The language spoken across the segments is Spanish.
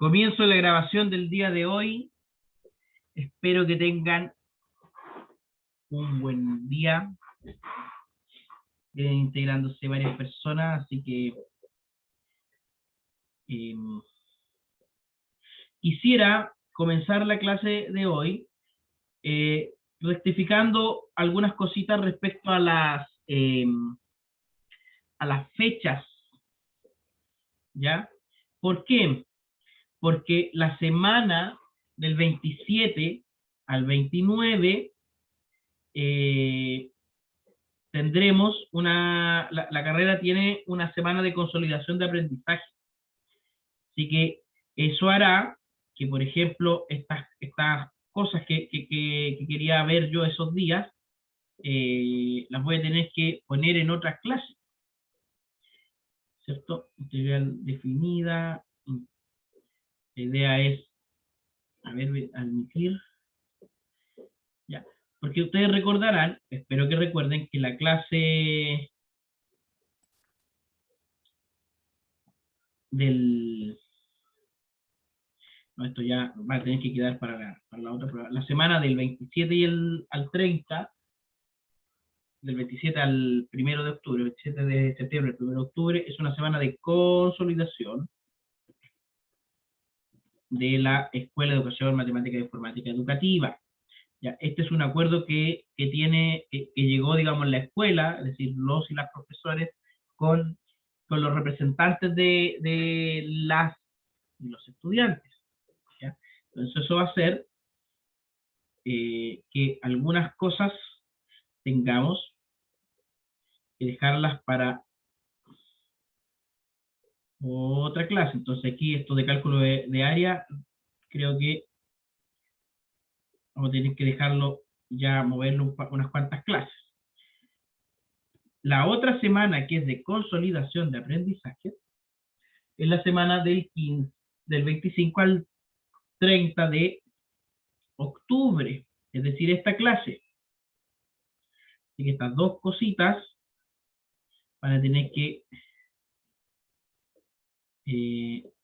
Comienzo la grabación del día de hoy. Espero que tengan un buen día. Vienen integrándose varias personas, así que quisiera comenzar la clase de hoy rectificando algunas cositas respecto a las fechas, ¿ya? ¿Por qué? Porque la semana del 27 al 29 tendremos la carrera tiene una semana de consolidación de aprendizaje. Así que eso hará que, por ejemplo, estas cosas que quería ver yo esos días, las voy a tener que poner en otras clases, ¿cierto? Integral definida. La idea es, a ver, admitir. Ya. Porque ustedes recordarán, espero que recuerden, que la clase no, esto ya va a tener que quedar para la otra prueba. La semana del 27 al 30, del 27 al 1 de octubre, 27 de septiembre, 1 de octubre, es una semana de consolidación de la Escuela de Educación Matemática e Informática Educativa. Ya, este es un acuerdo que llegó, digamos, la escuela, es decir, los y las profesores, con los representantes de los estudiantes. ¿Ya? Entonces eso va a hacer que algunas cosas tengamos que dejarlas para otra clase. Entonces aquí esto de cálculo de área, creo que vamos a tener que dejarlo ya, moverlo unas cuantas clases. La otra semana, que es de consolidación de aprendizaje, es la semana del 25 al 30 de octubre, es decir, esta clase. Así que estas dos cositas van a tener que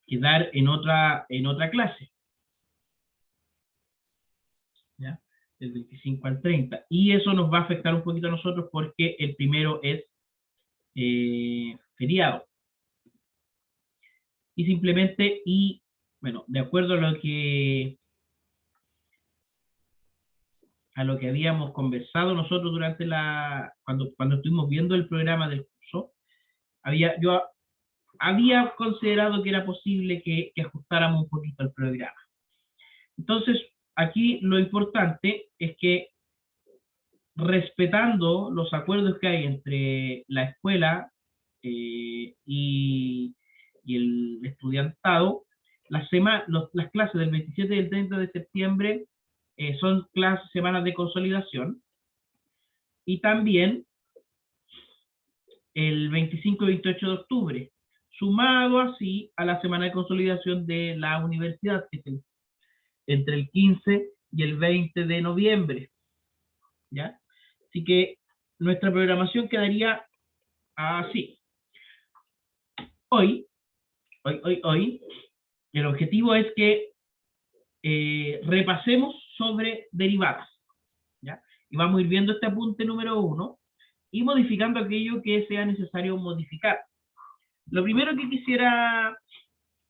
quedar en otra clase. ¿Ya? Del 25 al 30. Y eso nos va a afectar un poquito a nosotros porque el primero es feriado. Y simplemente, bueno, de acuerdo a lo que habíamos conversado nosotros durante cuando estuvimos viendo el programa del curso, yo había considerado que era posible que ajustáramos un poquito el programa. Entonces, aquí lo importante es que, respetando los acuerdos que hay entre la escuela y el estudiantado, las clases del 27 y el 30 de septiembre son semanas de consolidación, y también el 25 y 28 de octubre, sumado así a la semana de consolidación de la universidad, que es entre el 15 y el 20 de noviembre. ¿Ya? Así que nuestra programación quedaría así. Hoy, el objetivo es que repasemos sobre derivadas, ¿ya? Y vamos a ir viendo este apunte número 1 y modificando aquello que sea necesario modificar. Lo primero que quisiera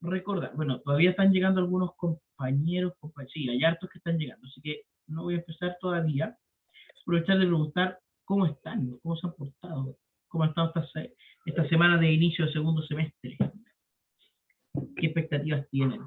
recordar, bueno, todavía están llegando algunos compañeros, sí, hay hartos que están llegando, así que no voy a empezar todavía. Aprovechar de preguntar cómo están, cómo se han portado, cómo han estado esta semana de inicio de segundo semestre, qué expectativas tienen.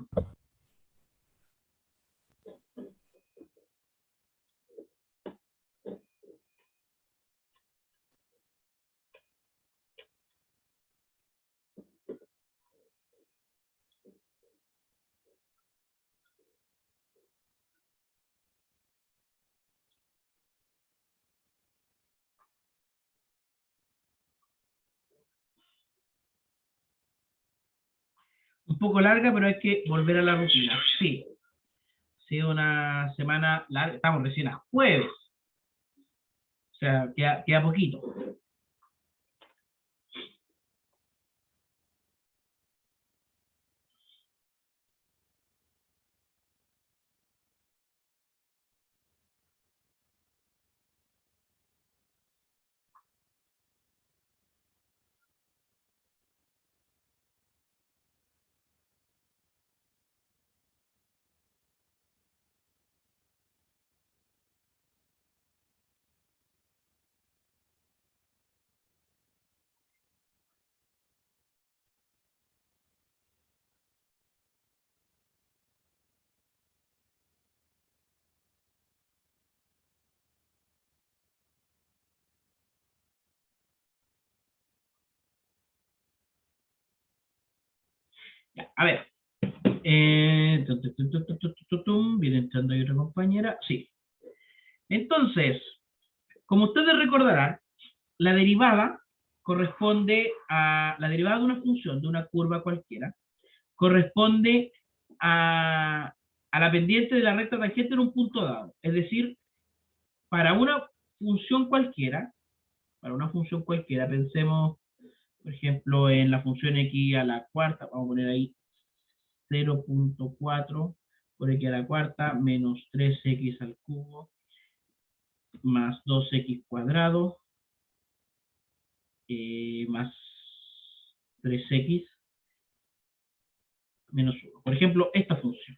Un poco larga, pero hay que volver a la rutina. Sí, ha sido una semana larga, estamos recién a jueves, o sea, queda poquito. Ya, a ver. Viene entrando ahí otra compañera. Sí. Entonces, como ustedes recordarán, la derivada corresponde a la derivada de una función, de una curva cualquiera, corresponde a la pendiente de la recta tangente en un punto dado. Es decir, para una función cualquiera, pensemos, por ejemplo, en la función x a la cuarta, vamos a poner ahí 0.4 por x a la cuarta menos 3x al cubo más 2x cuadrado más 3x menos 1. Por ejemplo, esta función.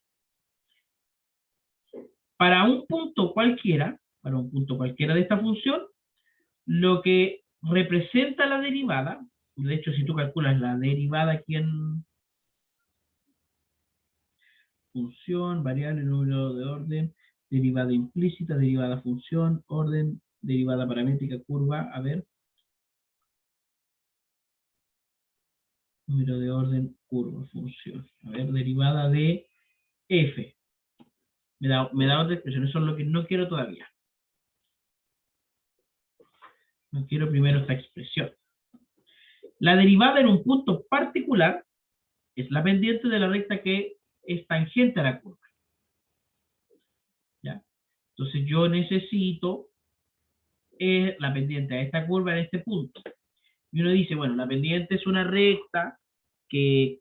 Para un punto cualquiera de esta función, lo que representa la derivada, de hecho, si tú calculas la derivada aquí en función, variable, número de orden, derivada implícita, derivada función, orden, derivada paramétrica, curva, a ver, número de orden, curva, función, a ver, derivada de f. Me da otra expresión, eso es lo que no quiero todavía. No quiero primero esta expresión. La derivada en un punto particular es la pendiente de la recta que es tangente a la curva. ¿Ya? Entonces yo necesito la pendiente a esta curva en este punto. Y uno dice, bueno, la pendiente es una recta que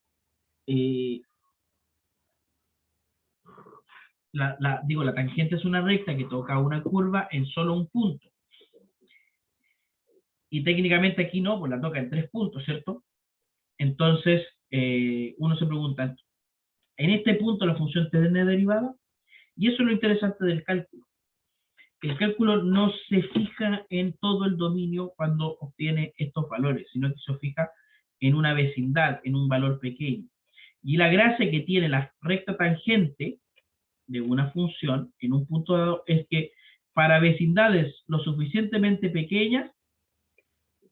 la tangente es una recta que toca una curva en solo un punto. Y técnicamente aquí no, pues la toca en 3 puntos, ¿cierto? Entonces, uno se pregunta, ¿en este punto la función tiene derivada? Y eso es lo interesante del cálculo. El cálculo no se fija en todo el dominio cuando obtiene estos valores, sino que se fija en una vecindad, en un valor pequeño. Y la gracia que tiene la recta tangente de una función en un punto dado es que para vecindades lo suficientemente pequeñas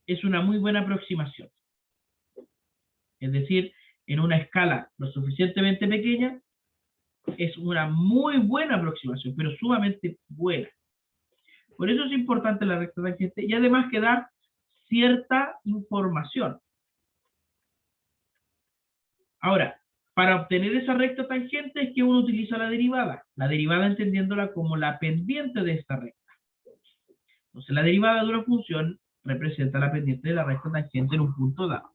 es una muy buena aproximación. Es decir, en una escala lo suficientemente pequeña es una muy buena aproximación, pero sumamente buena. Por eso es importante la recta tangente y además que da cierta información. Ahora, para obtener esa recta tangente es que uno utiliza la derivada entendiéndola como la pendiente de esta recta. Entonces la derivada de una función representa la pendiente de la recta tangente en un punto dado.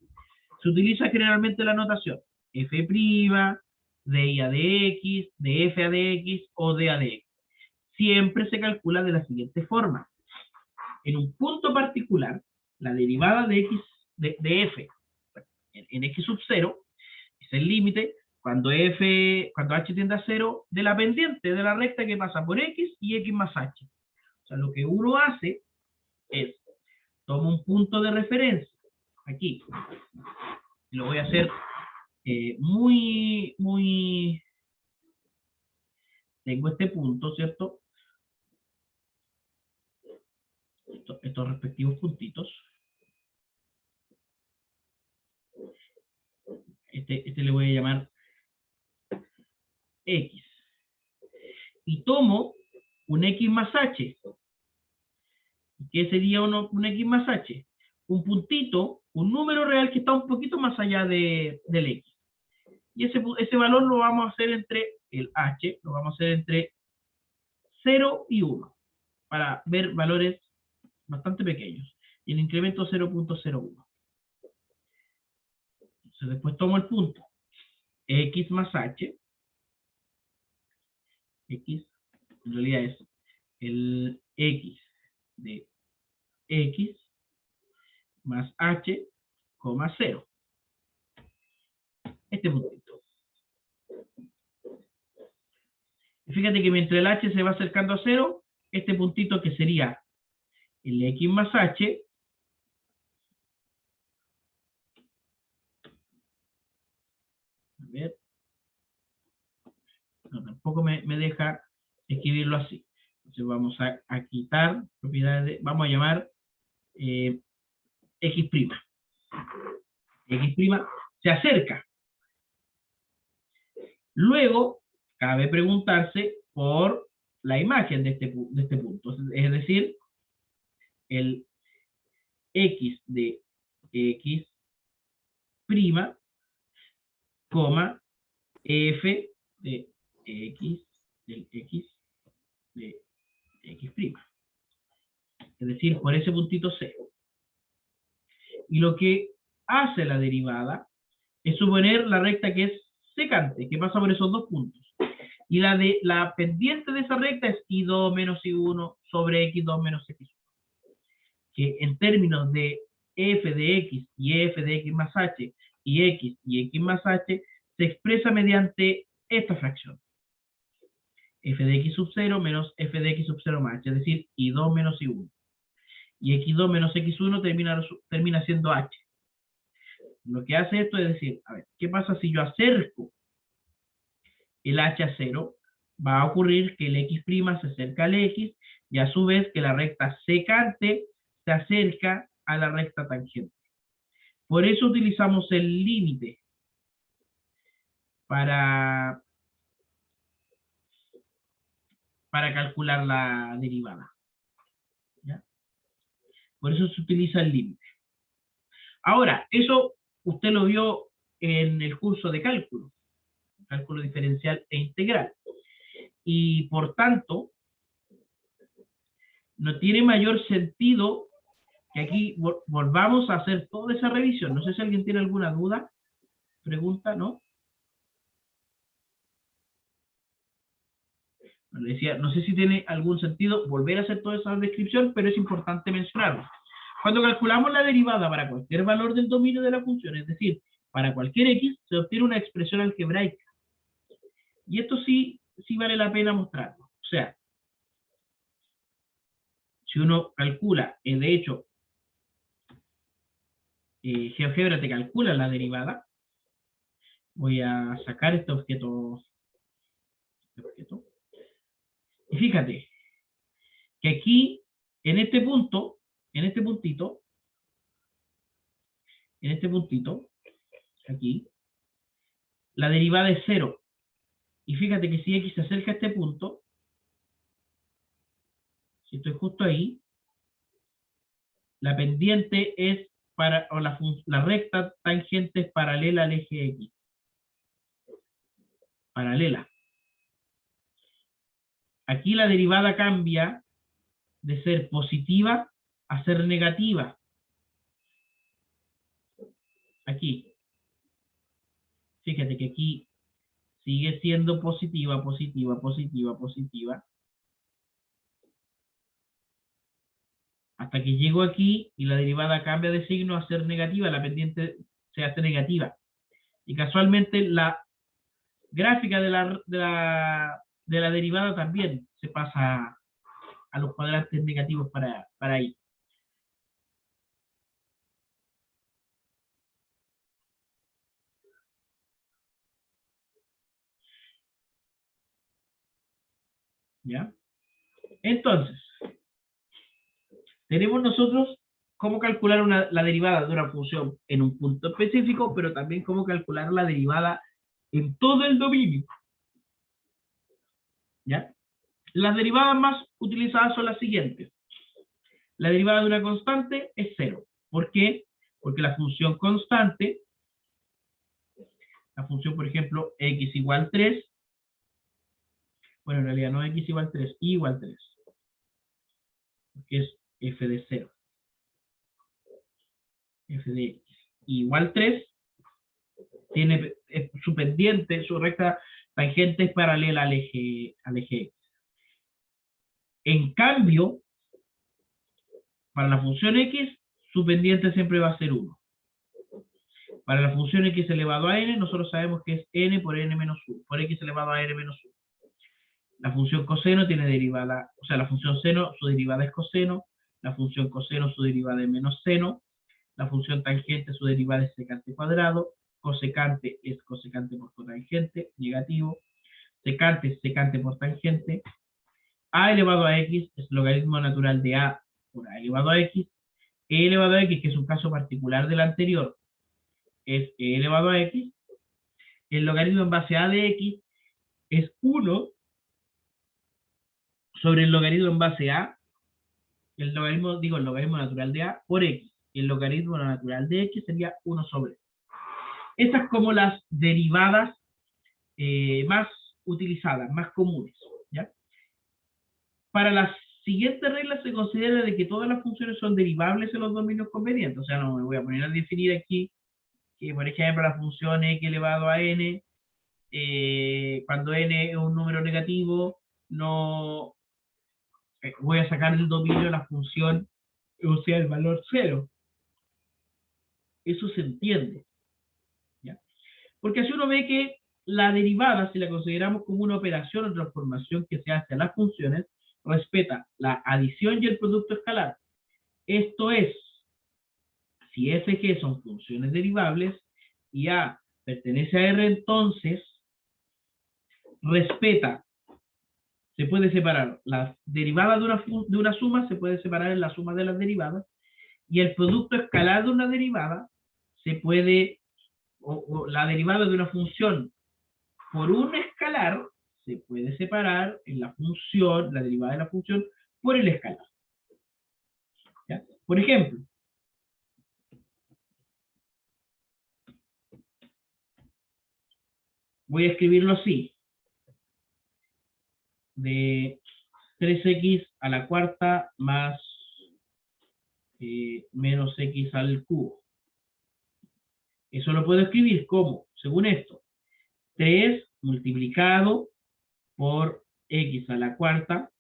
Se utiliza generalmente la notación f', de i a de x, de f a de x o de a de x. Siempre se calcula de la siguiente forma. En un punto particular, la derivada de x de f en x sub 0 es el límite cuando h tiende a 0 de la pendiente de la recta que pasa por x y x más h. O sea, lo que uno hace es, toma un punto de referencia, aquí, y lo voy a hacer tengo este punto, ¿cierto? Estos respectivos puntitos. Este le voy a llamar X. Y tomo un X más H. ¿Qué sería un X más H? Un puntito, un número real que está un poquito más allá del X. Y ese valor lo vamos a hacer entre el H, lo vamos a hacer entre 0 y 1, para ver valores bastante pequeños. Y el incremento 0.01. Entonces después tomo el punto X más H. X en realidad es el X de X más H, 0. Este puntito. Y fíjate que mientras el H se va acercando a 0, este puntito que sería el X más H, a ver, no, tampoco me deja escribirlo así. Entonces vamos a quitar propiedades, vamos a llamar X'. X' se acerca. Luego, cabe preguntarse por la imagen de este punto, es decir, el x de x', coma, f de x del x de x'. Es decir, por ese puntito C. Y lo que hace la derivada es suponer la recta que es secante, que pasa por esos dos puntos. Y la pendiente de esa recta es y2 menos y1 sobre x2 menos x1. Que en términos de f de x y f de x más h y x más h se expresa mediante esta fracción. F de x sub 0 menos f de x sub 0 más h, es decir, y2 menos y1. Y x2 menos x1 termina siendo h. Lo que hace esto es decir, a ver, ¿qué pasa si yo acerco el h a 0? Va a ocurrir que el x' se acerca al x y a su vez que la recta secante se acerca a la recta tangente. Por eso utilizamos el límite para calcular la derivada. ¿Ya? Por eso se utiliza el límite. Ahora, eso usted lo vio en el curso de cálculo diferencial e integral. Y por tanto, no tiene mayor sentido que aquí volvamos a hacer toda esa revisión. No sé si alguien tiene alguna duda, pregunta, ¿no? Le decía, no sé si tiene algún sentido volver a hacer toda esa descripción, pero es importante mencionarlo. Cuando calculamos la derivada para cualquier valor del dominio de la función, es decir, para cualquier x, se obtiene una expresión algebraica. Y esto sí vale la pena mostrarlo. O sea, si uno calcula, de hecho, GeoGebra te calcula la derivada. Voy a sacar este objeto. Y fíjate que aquí, en este punto, en este puntito, aquí, la derivada es 0. Y fíjate que si x se acerca a este punto, si estoy justo ahí, la pendiente es o la recta tangente es paralela al eje x. Paralela. Aquí la derivada cambia de ser positiva a ser negativa. Aquí. Fíjate que aquí sigue siendo positiva, positiva, positiva, positiva. Hasta que llego aquí y la derivada cambia de signo a ser negativa, la pendiente se hace negativa. Y casualmente la gráfica de la derivada también se pasa a los cuadrantes negativos para ahí. ¿Ya? Entonces, tenemos nosotros cómo calcular la derivada de una función en un punto específico, pero también cómo calcular la derivada en todo el dominio. ¿Ya? Las derivadas más utilizadas son las siguientes. La derivada de una constante es 0. ¿Por qué? Porque la función constante, la función, por ejemplo, x igual 3, bueno, en realidad no x igual 3, y igual 3, porque es f de 0. F de x igual 3, tiene su pendiente, su recta tangente es paralela al eje x. En cambio, para la función x, su pendiente siempre va a ser 1. Para la función x elevado a n, nosotros sabemos que es n por n menos 1, por x elevado a n menos 1. La función coseno tiene derivada, o sea, la función seno, su derivada es coseno, la función coseno, su derivada es menos seno, la función tangente, su derivada es secante cuadrado, cosecante es cosecante por cotangente, negativo, secante es secante por tangente, a elevado a x es logaritmo natural de a por a elevado a x, e elevado a x, que es un caso particular del anterior, es e elevado a x, el logaritmo en base a de x es 1 sobre el logaritmo en base a, el logaritmo natural de a por x. Y el logaritmo natural de x sería 1 sobre. Estas como las derivadas más utilizadas, más comunes, ¿ya? Para las siguientes reglas se considera de que todas las funciones son derivables en los dominios convenientes. O sea, no me voy a poner a definir aquí que, por ejemplo, la función x elevado a n, cuando n es un número negativo, no voy a sacar del dominio la función, o sea, el valor 0. Eso se entiende, ¿ya? Porque así uno ve que la derivada, si la consideramos como una operación o transformación que se hace a las funciones, respeta la adición y el producto escalar. Esto es, si f g son funciones derivables y a pertenece a R, entonces respeta, se puede separar la derivada de una suma, se puede separar en la suma de las derivadas, y el producto escalar de una derivada se puede, o la derivada de una función por un escalar se puede separar en la función, la derivada de la función, por el escalar. ¿Ya? Por ejemplo, voy a escribirlo así, de 3x a la cuarta más menos x al cubo. Eso lo puedo escribir como, según esto, 3 multiplicado por x a la cuarta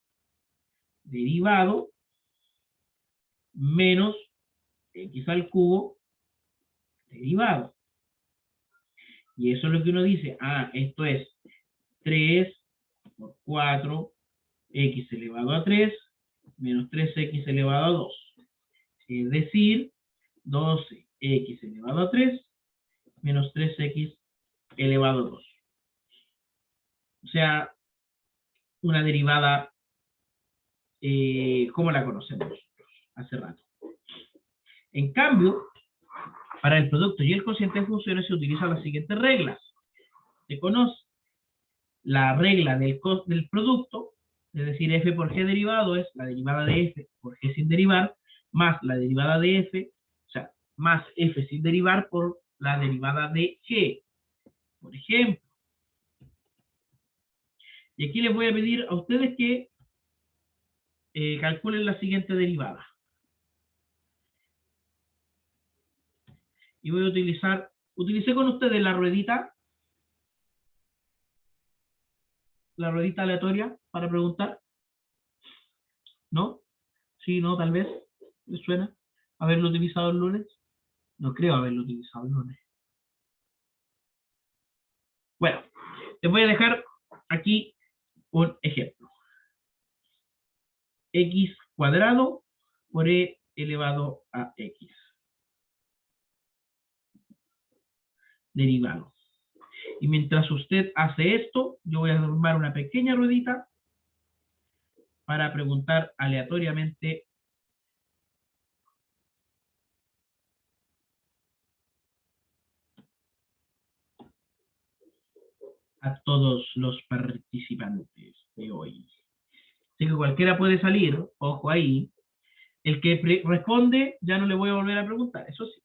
derivado menos x al cubo derivado. Y eso es lo que uno dice, esto es 3 por 4 x elevado a 3 menos 3x elevado a 2. Es decir, 12x elevado a 3 menos 3x elevado a 2. O sea, una derivada como la conocemos hace rato. En cambio, para el producto y el cociente de funciones se utilizan las siguientes reglas. Se conoce la regla del producto, es decir, f por g derivado es la derivada de f por g sin derivar, más la derivada de f, o sea, más f sin derivar por la derivada de g. Por ejemplo, y aquí les voy a pedir a ustedes que calculen la siguiente derivada. Y voy a utilicé con ustedes la ruedita aleatoria para preguntar. ¿No? Sí, no, tal vez. ¿Les suena haberlo utilizado el lunes? No creo haberlo utilizado el lunes. Bueno, les voy a dejar aquí un ejemplo. X cuadrado por e elevado a x. Derivado. Y mientras usted hace esto, yo voy a formar una pequeña ruedita para preguntar aleatoriamente a todos los participantes de hoy. Así que cualquiera puede salir, ojo ahí. El que responde, ya no le voy a volver a preguntar, eso sí.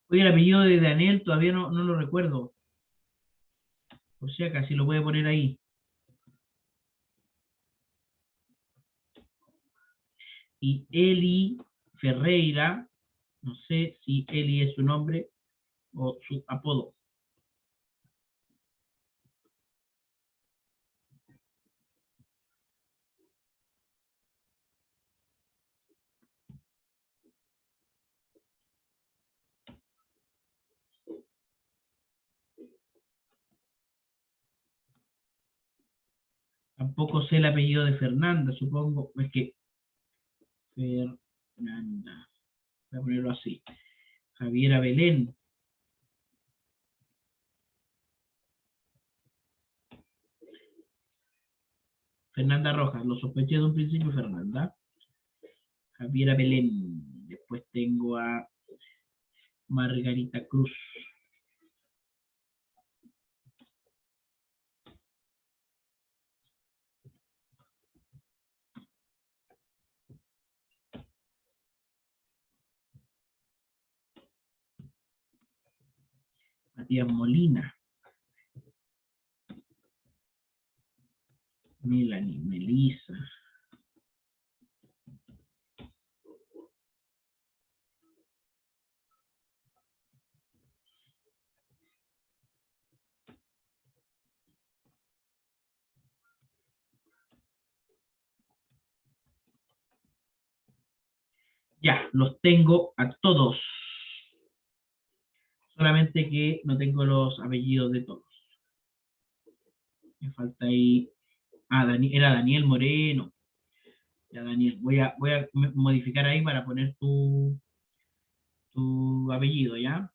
Oye, el apellido de Daniel todavía no lo recuerdo. O sea, casi lo voy a poner ahí. Y Eli Ferreira, no sé si Eli es su nombre o su apodo. Tampoco sé el apellido de Fernanda, supongo. Es que Fernanda. Voy a ponerlo así. Javiera Belén. Fernanda Rojas. Lo sospeché de un principio, Fernanda. Javiera Belén. Después tengo a Margarita Cruz. Matías Molina. Melanie, Melissa. Ya, los tengo a todos. Solamente que no tengo los apellidos de todos. Me falta ahí. Ah, era Daniel Moreno. Ya, Daniel. Voy a modificar ahí para poner tu apellido, ¿ya?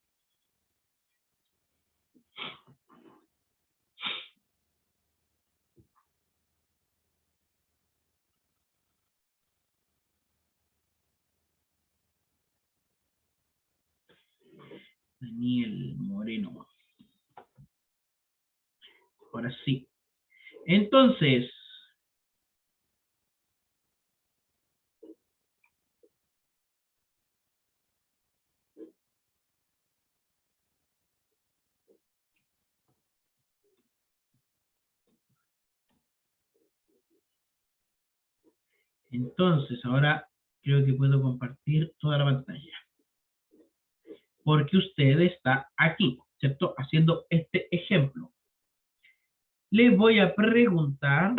Daniel Moreno. Ahora sí. Entonces, ahora creo que puedo compartir toda la pantalla. Porque usted está aquí, ¿cierto? Haciendo este ejemplo. Le voy a preguntar,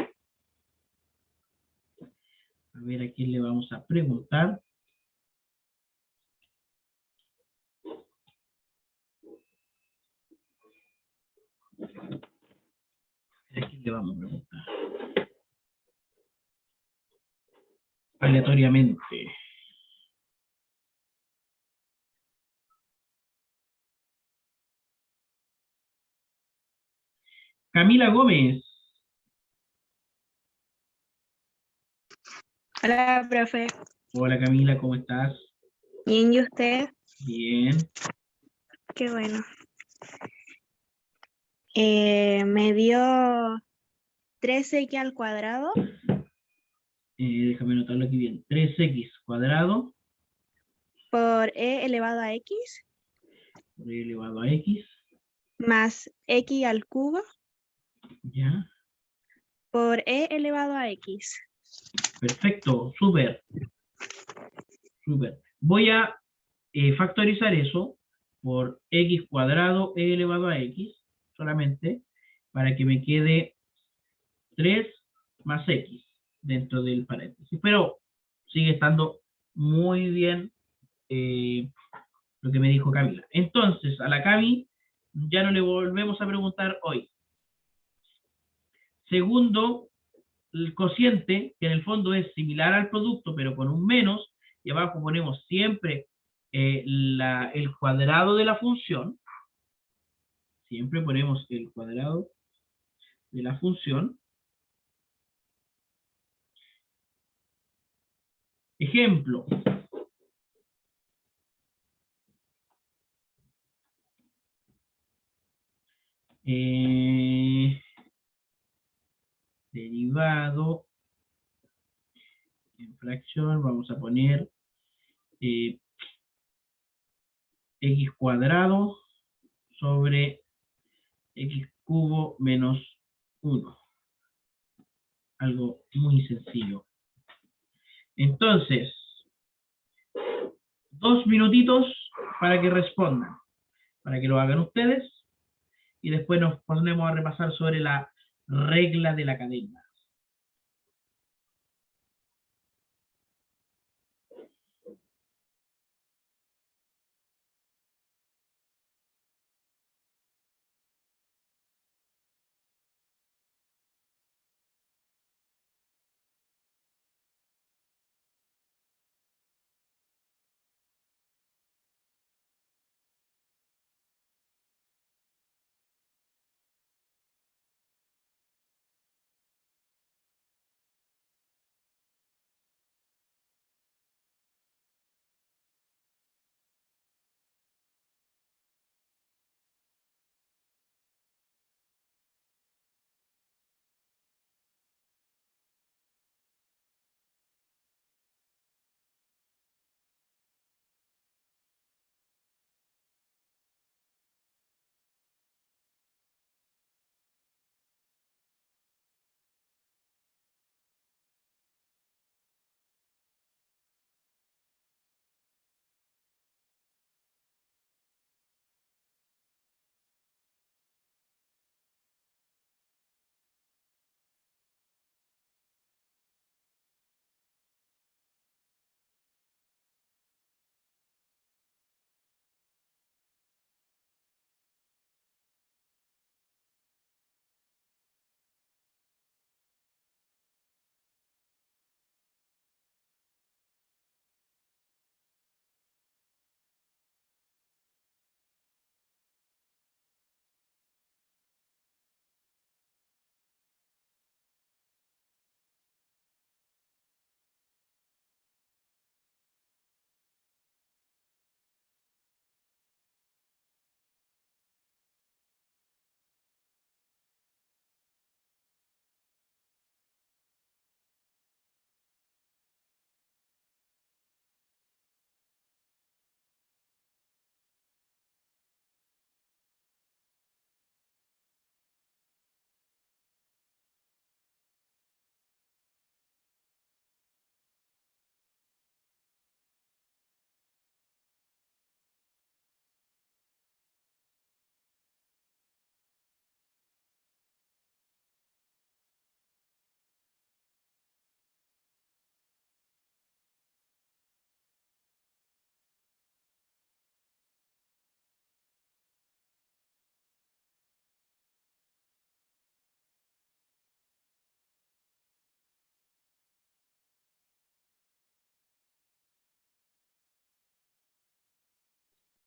a ver a quién le vamos a preguntar. ¿A quién le vamos a preguntar? Aleatoriamente. Camila Gómez. Hola, profe. Hola Camila, ¿cómo estás? Bien, ¿y usted? Bien. Qué bueno. Me dio 3x al cuadrado Déjame anotarlo aquí bien. 3x cuadrado por e elevado a x por e elevado a x. más x al cubo Ya. por e elevado a x. Perfecto, súper. Súper. Voy a factorizar eso por x cuadrado e elevado a x, solamente, para que me quede 3 más x dentro del paréntesis. Pero sigue estando muy bien lo que me dijo Camila. Entonces, a la Cami ya no le volvemos a preguntar hoy. Segundo, el cociente, que en el fondo es similar al producto, pero con un menos, y abajo ponemos siempre el cuadrado de la función. Siempre ponemos el cuadrado de la función. Ejemplo. Derivado en fracción, vamos a poner x cuadrado sobre x cubo menos 1. Algo muy sencillo. Entonces, 2 minutitos para que respondan, para que lo hagan ustedes, y después nos ponemos a repasar sobre la regla de la cadena.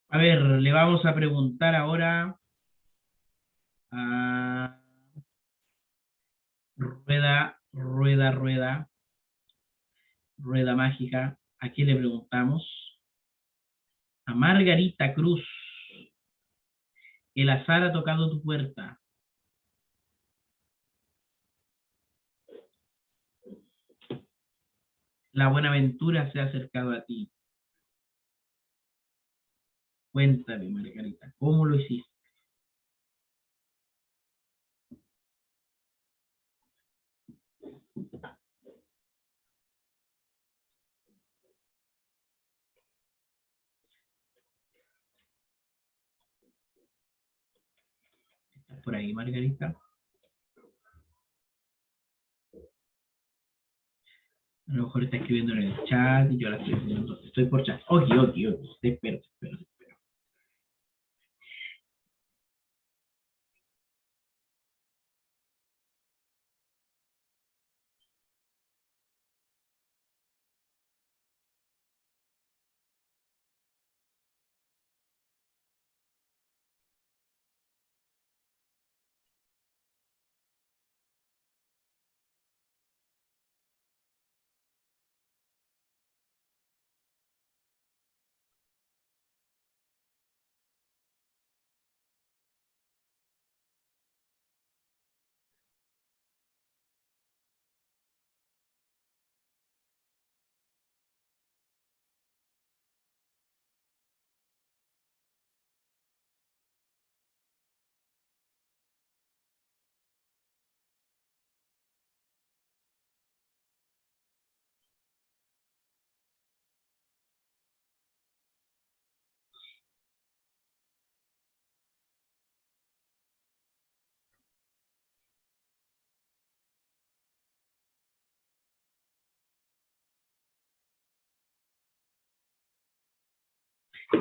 A ver, le vamos a preguntar ahora a rueda mágica. ¿A quién le preguntamos? A Margarita Cruz. El azar ha tocado tu puerta. La buena aventura se ha acercado a ti. Cuéntame, Margarita, ¿cómo lo hiciste? ¿Estás por ahí, Margarita? A lo mejor está escribiendo en el chat y yo la estoy escribiendo. Estoy por chat. Ok. Te espero, te espero.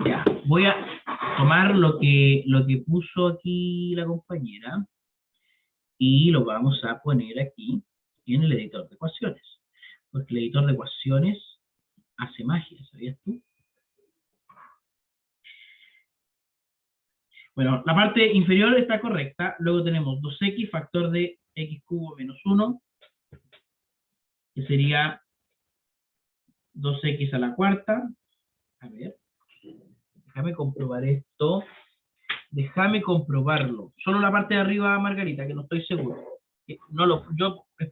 Ya, voy a tomar lo que puso aquí la compañera y lo vamos a poner aquí en el editor de ecuaciones. Porque el editor de ecuaciones hace magia, ¿sabías tú? Bueno, la parte inferior está correcta. Luego tenemos 2x factor de x cubo menos 1, que sería 2x a la cuarta. A ver, déjame comprobar esto. Déjame comprobarlo. Solo la parte de arriba, Margarita, que no estoy seguro. Es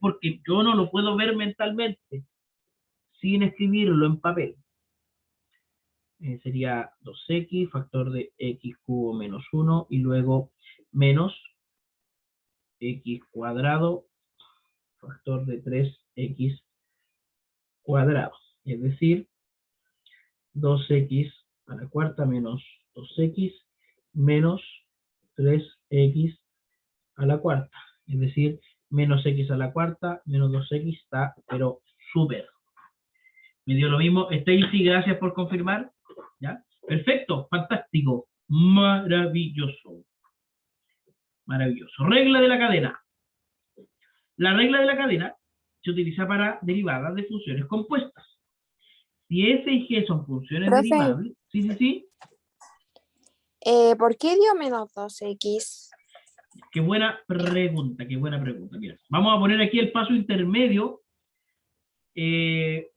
porque yo no lo puedo ver mentalmente sin escribirlo en papel. Sería 2x, factor de x cubo menos 1, y luego menos x cuadrado, factor de 3x cuadrado. Es decir, 2x a la cuarta menos 2x menos 3x a la cuarta. Es decir, menos x a la cuarta menos 2x está, pero súper. Me dio lo mismo. Stacy, gracias por confirmar. ¿Ya? Perfecto, fantástico, maravilloso. Maravilloso. Regla de la cadena. La regla de la cadena se utiliza para derivadas de funciones compuestas. Si f y g son funciones Profe. derivables, sí. ¿Por qué dio menos 2x? Qué buena pregunta, qué buena pregunta. Mira, vamos a poner aquí el paso intermedio de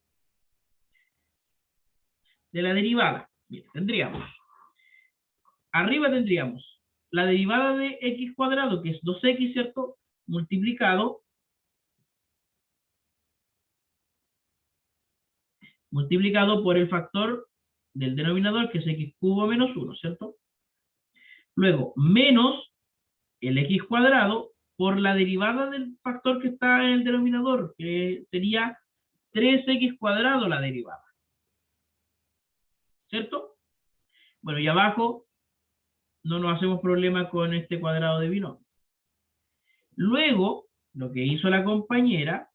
la derivada. Bien, arriba tendríamos la derivada de x cuadrado, que es 2x, ¿cierto? Multiplicado por el factor del denominador, que es x cubo menos 1, ¿cierto? Luego, menos el x cuadrado por la derivada del factor que está en el denominador, que sería 3x cuadrado la derivada. ¿Cierto? Bueno, y abajo no nos hacemos problema con este cuadrado de binomio. Luego, lo que hizo la compañera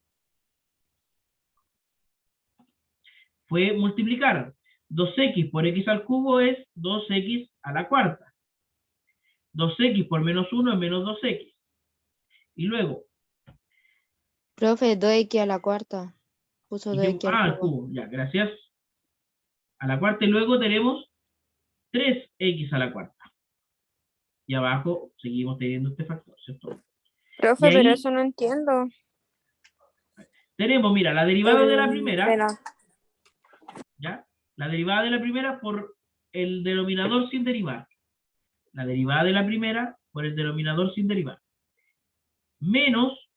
fue multiplicar 2x por x al cubo es 2x a la cuarta. 2x por menos 1 es menos 2x. Y luego... Profe, 2x a la cuarta. Puso 2x al al cubo. cubo, ya, gracias. A la cuarta, y luego tenemos 3x a la cuarta. Y abajo seguimos teniendo este factor, ¿cierto? Profe, Y ahí pero eso no entiendo. tenemos, mira, la derivada de la primera, Pero, ¿ya? La derivada de la primera por el denominador sin derivar. La derivada de la primera por el denominador sin derivar. Menos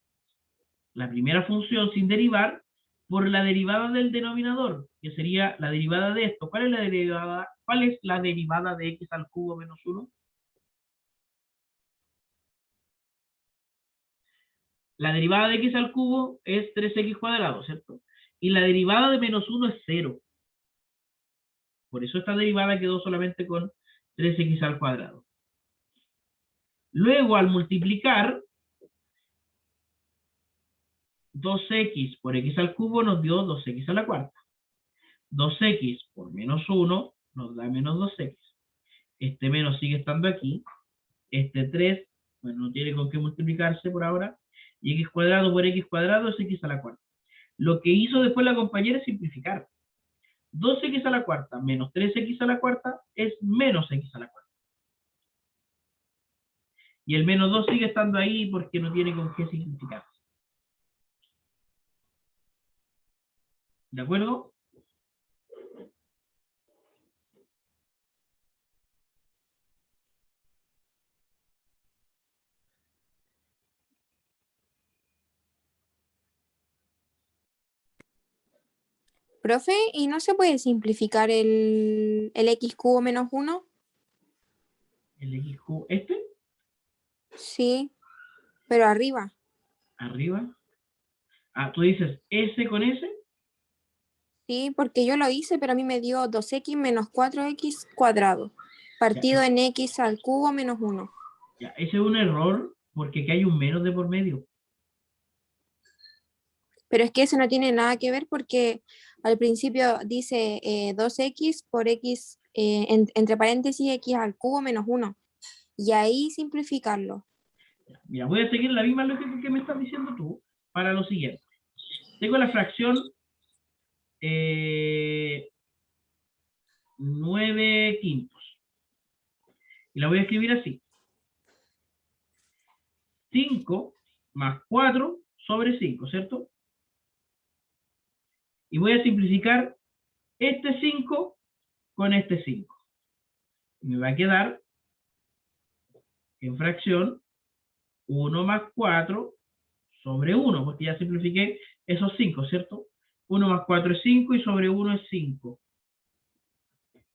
la primera función sin derivar por la derivada del denominador, que sería la derivada de esto. ¿Cuál es la derivada? ¿Cuál es la derivada de x al cubo menos 1? La derivada de x al cubo es 3x cuadrado, ¿cierto? Y la derivada de menos 1 es 0. Por eso esta derivada quedó solamente con 3x al cuadrado. Luego, al multiplicar 2x por x al cubo nos dio 2x a la cuarta. 2x por menos 1 nos da menos 2x. Este menos sigue estando aquí. Este 3, bueno, no tiene con qué multiplicarse por ahora. Y x cuadrado por x cuadrado es x a la cuarta. Lo que hizo después la compañera es simplificar. 2x a la cuarta menos 3x a la cuarta es menos x a la cuarta. Y el menos 2 sigue estando ahí porque no tiene con qué simplificarse. ¿De acuerdo? profe, ¿y no se puede simplificar el x cubo menos 1? El x cubo, ¿este? Sí, pero arriba. Arriba. Ah, tú dices S con S. Sí, porque yo lo hice, pero a mí me dio 2x menos 4x cuadrado, partido en x al cubo menos 1. Ya, ese es un error porque aquí hay un menos de por medio. Pero es que eso no tiene nada que ver porque al principio dice 2x por x, entre paréntesis, x al cubo menos 1. Y ahí simplificarlo. Mira, voy a seguir la misma lógica que me estás diciendo tú para lo siguiente. Tengo la fracción 9 quintos. Y la voy a escribir así. 5 más 4 sobre 5, ¿cierto? Y voy a simplificar este 5 con este 5. Y me va a quedar en fracción 1 más 4 sobre 1, porque ya simplifiqué esos 5, ¿cierto? 1 más 4 es 5 y sobre 1 es 5.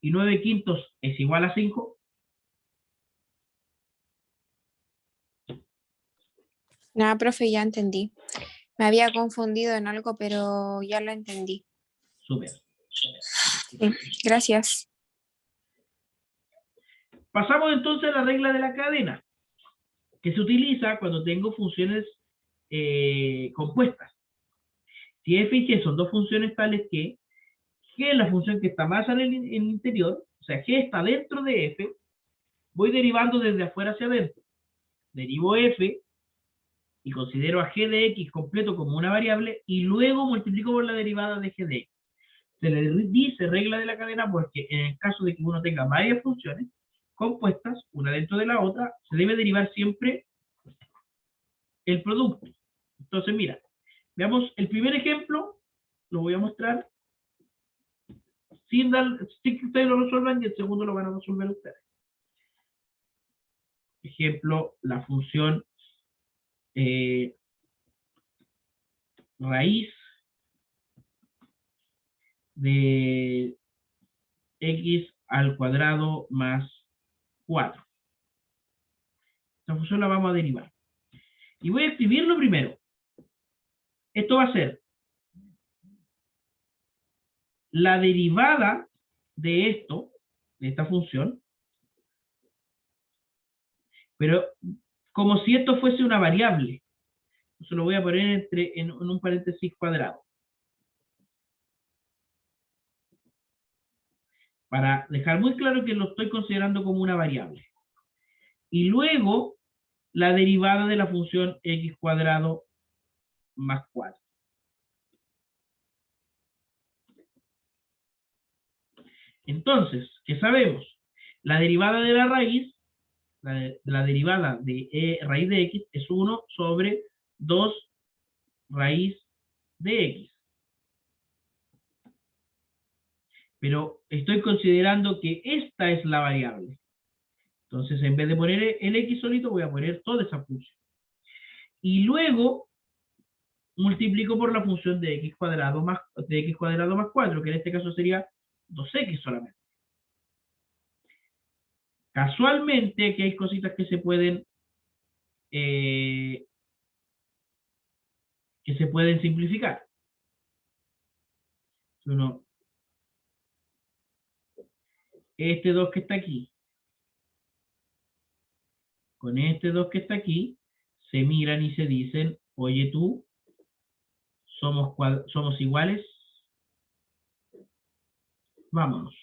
Y 9 quintos es igual a 5. Nada, profe, ya entendí. Me había confundido en algo, pero ya lo entendí. Súper. Sí, gracias. Pasamos entonces a la regla de la cadena, que se utiliza cuando tengo funciones compuestas. Si f y g son dos funciones tales que g es la función que está más en el interior, o sea, g está dentro de f, voy derivando desde afuera hacia adentro. Derivo f y considero a g de x completo como una variable y luego multiplico por la derivada de g de x. Se le dice regla de la cadena porque en el caso de que uno tenga varias funciones compuestas, una dentro de la otra, se debe derivar siempre el producto. Entonces, mira, veamos el primer ejemplo, lo voy a mostrar sin que ustedes lo resuelvan y el segundo lo van a resolver ustedes. Ejemplo, la función raíz de x al cuadrado más 4. Esta función la vamos a derivar. Y voy a escribirlo primero. Esto va a ser la derivada de esto, de esta función, pero como si esto fuese una variable. Eso lo voy a poner en un paréntesis cuadrado. Para dejar muy claro que lo estoy considerando como una variable. Y luego la derivada de la función x cuadrado más 4. Entonces, ¿qué sabemos? La derivada de la raíz, la derivada de raíz de x es 1 sobre 2 raíz de x. Pero estoy considerando que esta es la variable. Entonces, en vez de poner el x solito, voy a poner toda esa función. Y luego multiplico por la función de x cuadrado más 4, que en este caso sería 2x solamente. Casualmente, que hay cositas que se pueden simplificar. Uno, este 2 que está aquí, con este 2 que está aquí, se miran y se dicen, oye tú, somos iguales, vámonos.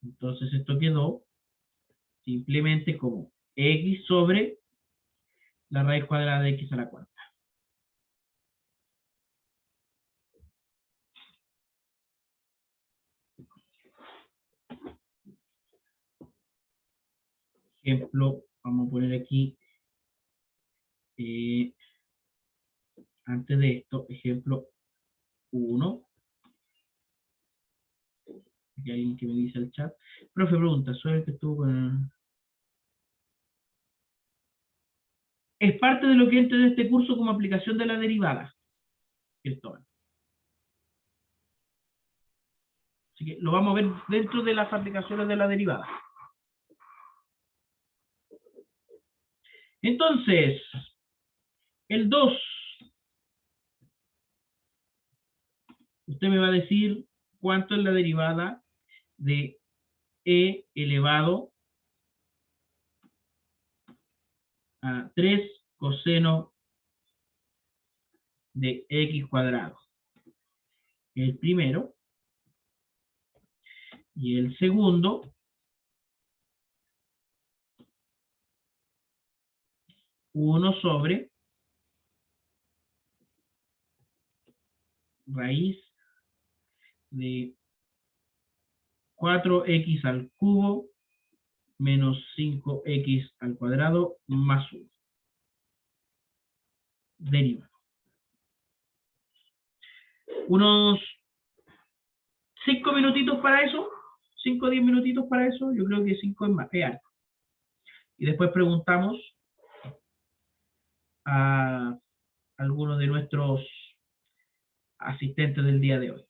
Entonces esto quedó simplemente como x sobre la raíz cuadrada de x a la cuarta. Ejemplo, vamos a poner aquí, antes de esto, ejemplo 1. Aquí hay alguien que me dice el chat. Profe, pregunta, soy el que estuvo con... Es parte de lo que entra en este curso como aplicación de la derivada, Cristóbal. Así que lo vamos a ver dentro de las aplicaciones de la derivada. Entonces, el 2. Usted me va a decir cuánto es la derivada de e elevado a 3 coseno de x cuadrado. El primero. Y el segundo, 1 sobre raíz de 4x al cubo menos 5x al cuadrado más 1. Deriva. Unos 5 minutitos para eso, 5 o 10 minutitos para eso, yo creo que 5 es más, es algo. Y después preguntamos a algunos de nuestros asistentes del día de hoy.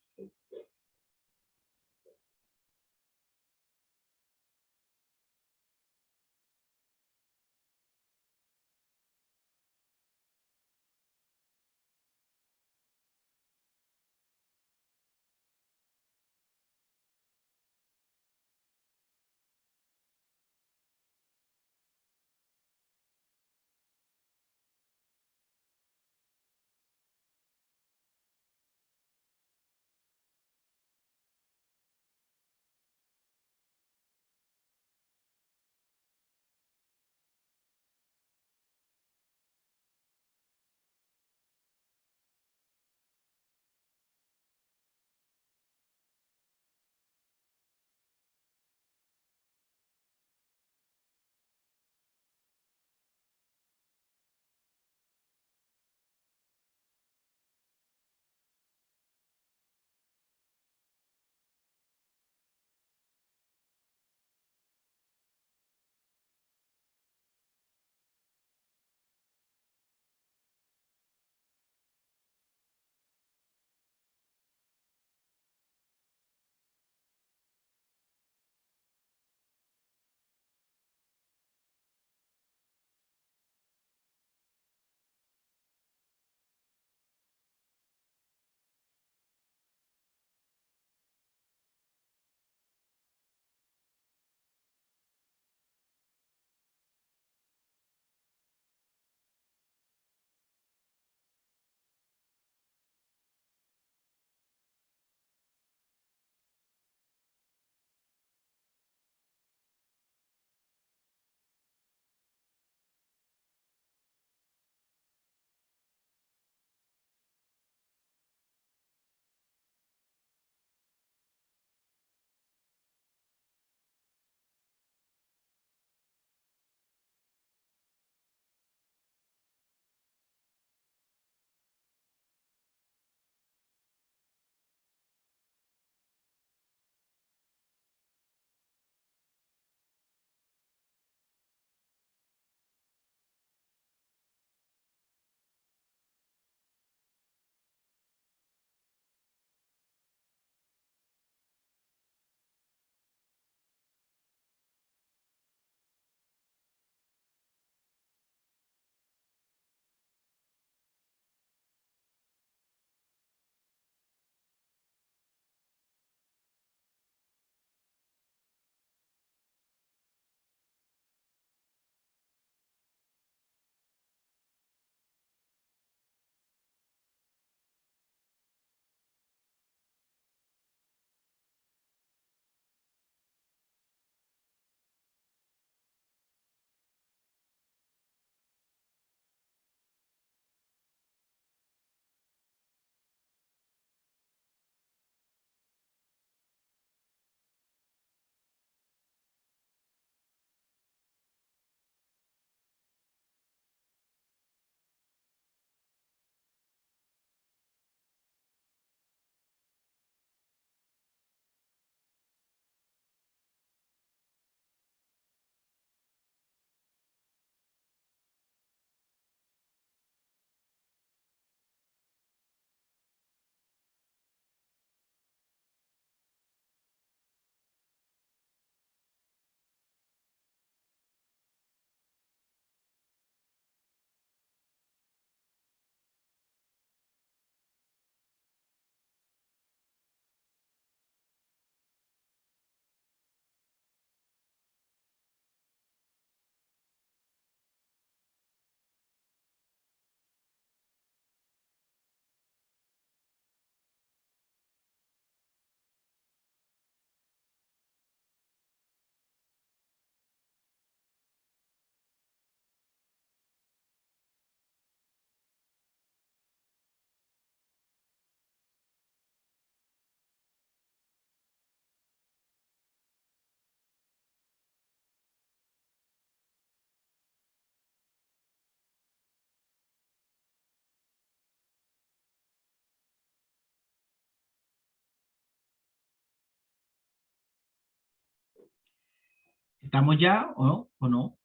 ¿Estamos ya o no?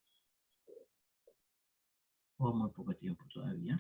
O muy poco tiempo todavía.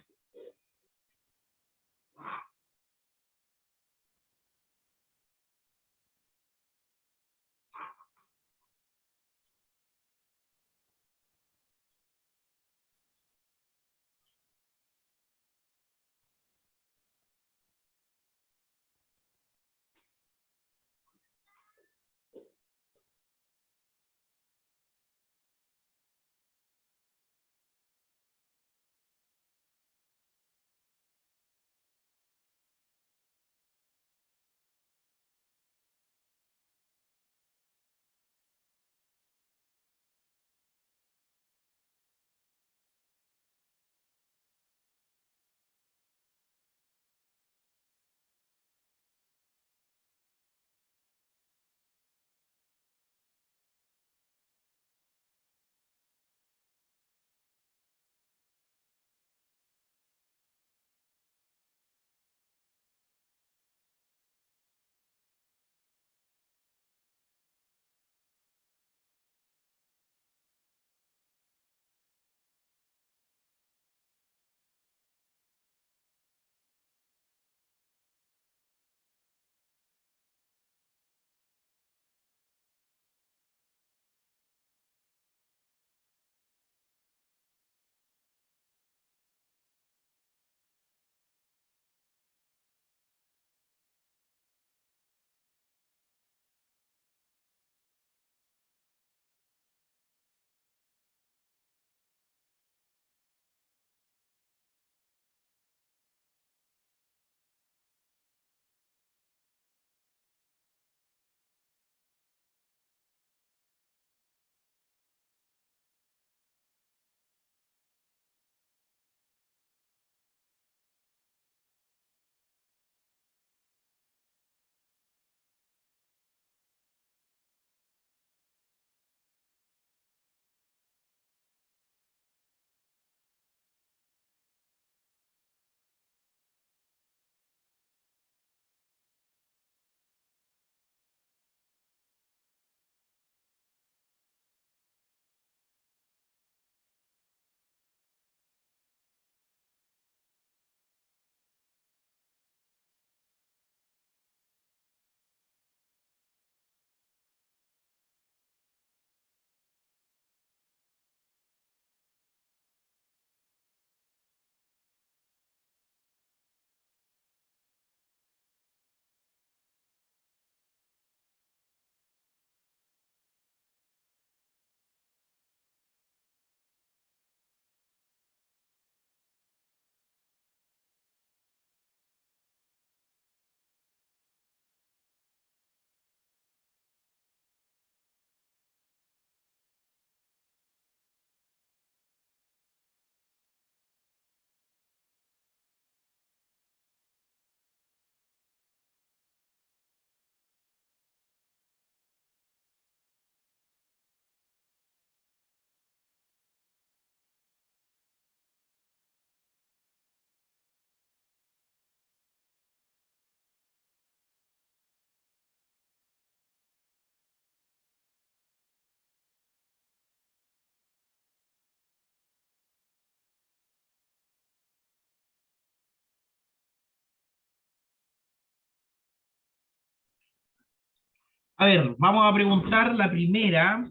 A ver, vamos a preguntar la primera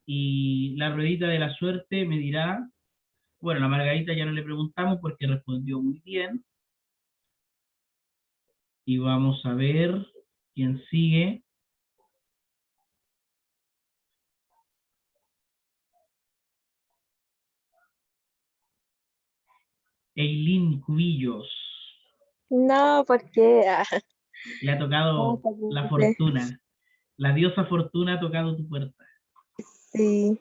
y la ruedita de la suerte me dirá, bueno, la Margarita ya no le preguntamos porque respondió muy bien. Y vamos a ver quién sigue. Eileen Cubillos. No, porque Le ha tocado la fortuna. La diosa fortuna ha tocado tu puerta. sí,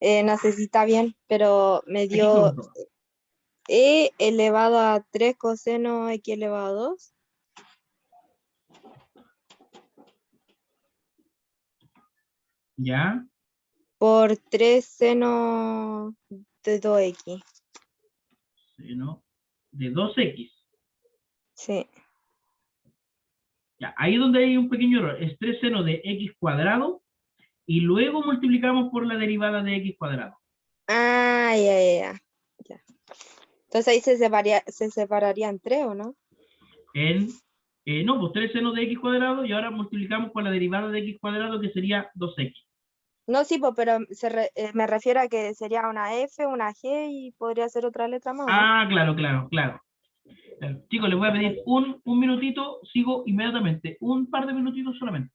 no sé si está bien, pero me Aquí dio con todo. e elevado a 3 coseno x elevado a 2 ¿Ya? por 3 seno de 2x. Seno de 2x. Sí, Ya, ahí es donde hay un pequeño error. Es 3 seno de x cuadrado y luego multiplicamos por la derivada de x cuadrado. Ah, ya. Entonces ahí se separarían tres, ¿o no? No, pues 3 seno de x cuadrado y ahora multiplicamos por la derivada de x cuadrado que sería 2x. No, sí, pues, pero me refiero a que sería una F, una G y podría ser otra letra más, ¿o no? Ah, claro. Chicos, les voy a pedir un minutito, sigo inmediatamente, un par de minutitos solamente.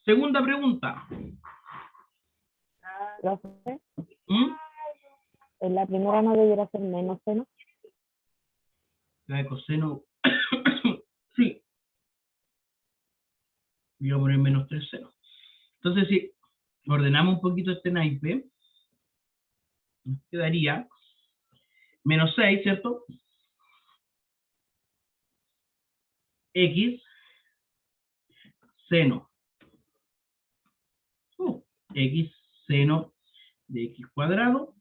Segunda pregunta. Profe, ¿Mm? en la primera no debiera ser menos seno. La de coseno. Sí. Voy a poner menos 3 seno. Entonces, si ordenamos un poquito este naipe, nos quedaría menos 6, ¿cierto? X seno. X seno de x cuadrado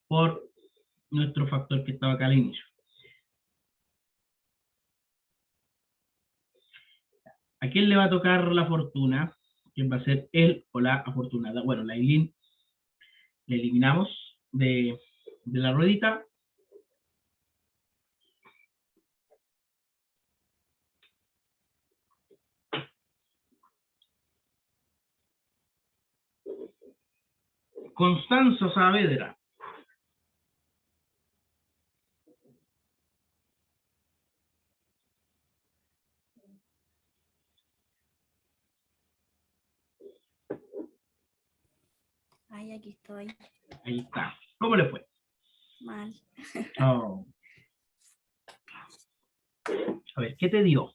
por nuestro factor que estaba acá al inicio. ¿A quién le va a tocar la fortuna? ¿Quién va a ser él o la afortunada? Bueno, la Eileen le eliminamos de la ruedita. Constanza Saavedra. Ay, aquí estoy. Ahí está. ¿Cómo le fue? Mal. Oh. A ver, ¿qué te dio?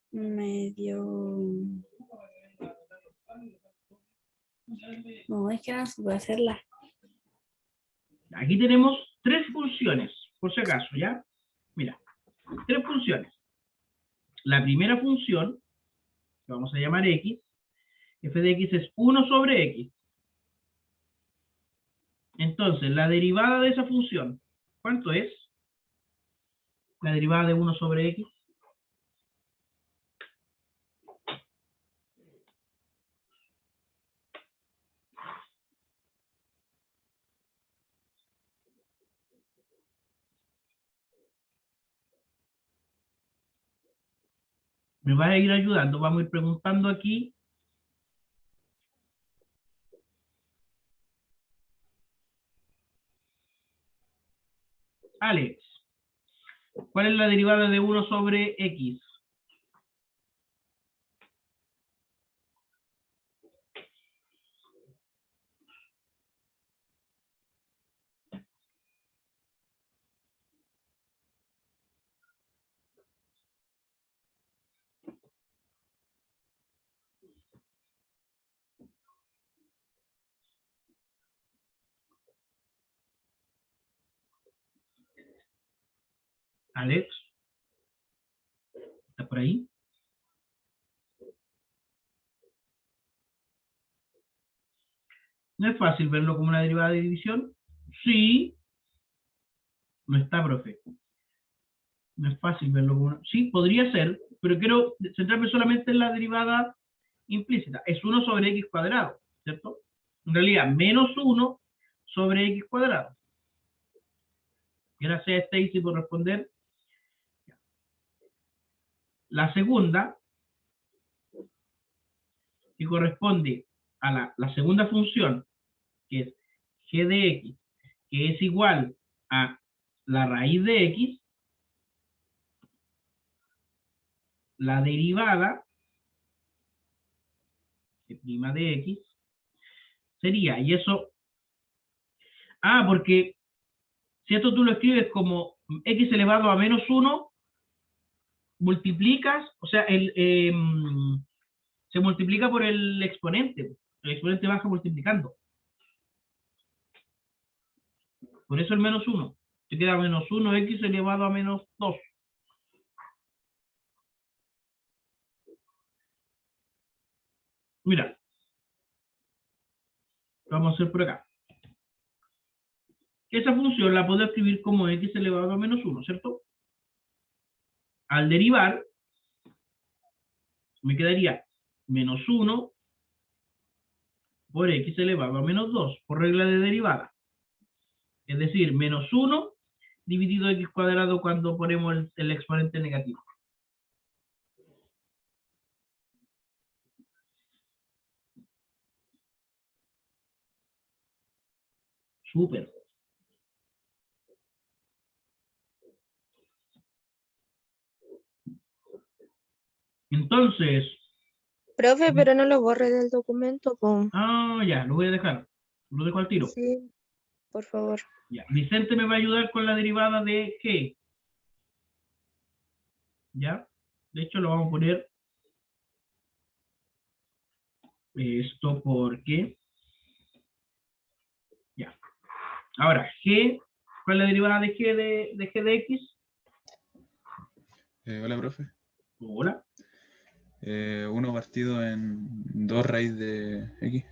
Me dio. No, es que no se puede hacerla. Aquí tenemos 3 funciones, por si acaso, ¿ya? Mira, 3 funciones. La primera función, que vamos a llamar x, f de x es 1 sobre x. Entonces, la derivada de esa función, ¿cuánto es? La derivada de 1 sobre x. Me va a ir ayudando, vamos a ir preguntando aquí. Alex, ¿cuál es la derivada de 1 sobre x? Alex, ¿está por ahí? No es fácil verlo como una derivada de división. Sí. No está, profe. No es fácil verlo. Sí, podría ser, pero quiero centrarme solamente en la derivada implícita. Es 1 sobre x cuadrado, ¿cierto? En realidad, menos 1 sobre x cuadrado. Gracias a Stacy por responder. La segunda, que corresponde a la segunda función, que es g de x, que es igual a la raíz de x, la derivada g' de x sería, y eso, porque si esto tú lo escribes como x elevado a menos 1, multiplicas, o sea, se multiplica por el exponente baja multiplicando. Por eso el menos 1. Te queda menos 1x elevado a menos 2. Mira. Lo vamos a hacer por acá. Esa función la puedo escribir como x elevado a menos 1, ¿cierto? Al derivar, me quedaría menos 1 por x elevado a menos 2, por regla de derivada. Es decir, menos 1 dividido x cuadrado cuando ponemos el exponente negativo. Súper. Entonces, Profe, pero no lo borre del documento, po. ya, lo voy a dejar. Lo dejo al tiro. Sí, por favor. Ya. Vicente me va a ayudar con la derivada de g. ¿Ya? De hecho, lo vamos a poner esto porque... Ya. Ahora, g, ¿cuál es la derivada de g de g de x? Hola, profe. Hola. 1 partido en 2 raíz de x.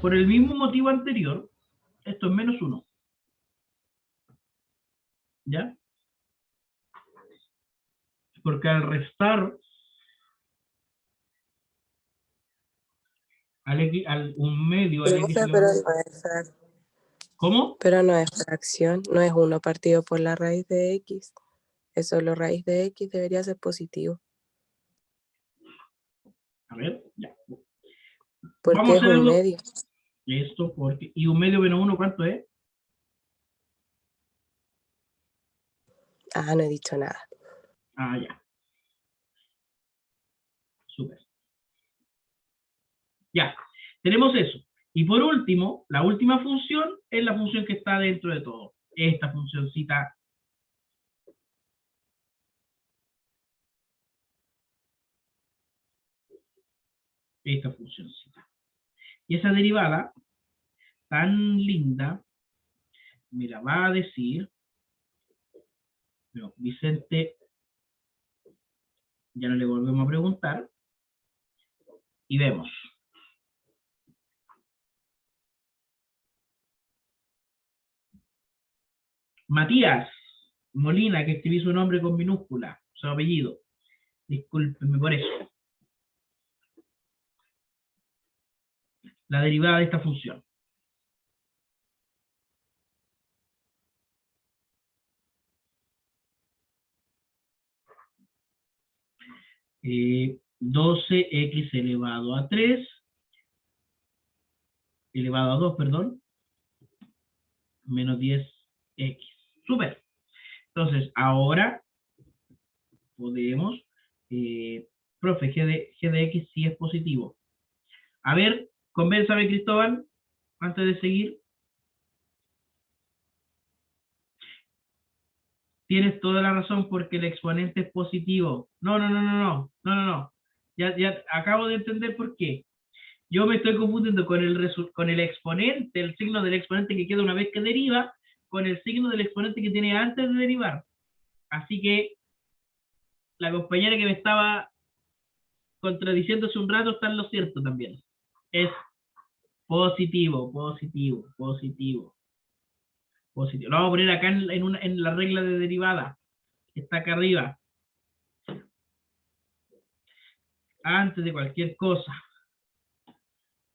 Por el mismo motivo anterior, esto es menos 1. ¿Ya? Porque al restar al un medio al x Profe, pero no es ¿Cómo? pero no es fracción, no es 1 partido por la raíz de x. Es solo raíz de x, debería ser positivo. A ver, ya. Porque Vamos a es hacer un algo. medio. Esto porque... ¿Y un medio menos 1 cuánto es? No he dicho nada. Ya. Súper. Ya. Tenemos eso. Y por último, la última función es la función que está dentro de todo. Esta funcioncita. Esta funcioncita. Y esa derivada tan linda me la va a decir, pero Vicente, ya no le volvemos a preguntar, y vemos. Matías Molina, que escribí su nombre con minúscula, su apellido. Discúlpenme por eso. La derivada de esta función. Eh, 12x elevado a 3, elevado a 2, perdón, menos 10x. Súper. Entonces, ahora podemos, profe, g de x sí es positivo. A ver, convénzame, Cristóbal, antes de seguir. Tienes toda la razón porque el exponente es positivo. No. Ya acabo de entender por qué. Yo me estoy confundiendo con el exponente, el signo del exponente que queda una vez que deriva, con el signo del exponente que tiene antes de derivar. Así que la compañera que me estaba contradiciéndose un rato, está en lo cierto también. Es positivo, positivo, positivo, positivo. Lo vamos a poner acá en la regla de derivada, que está acá arriba. Antes de cualquier cosa,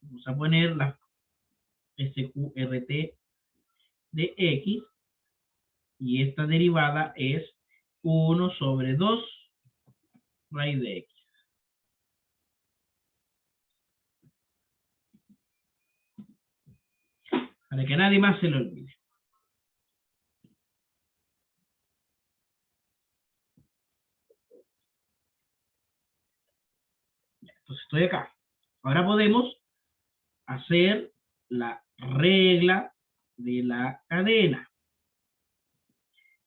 vamos a poner la SQRT de X, y esta derivada es 1 sobre 2 raíz de X. Para que a nadie más se lo olvide. Entonces estoy acá. Ahora podemos hacer la regla de la cadena.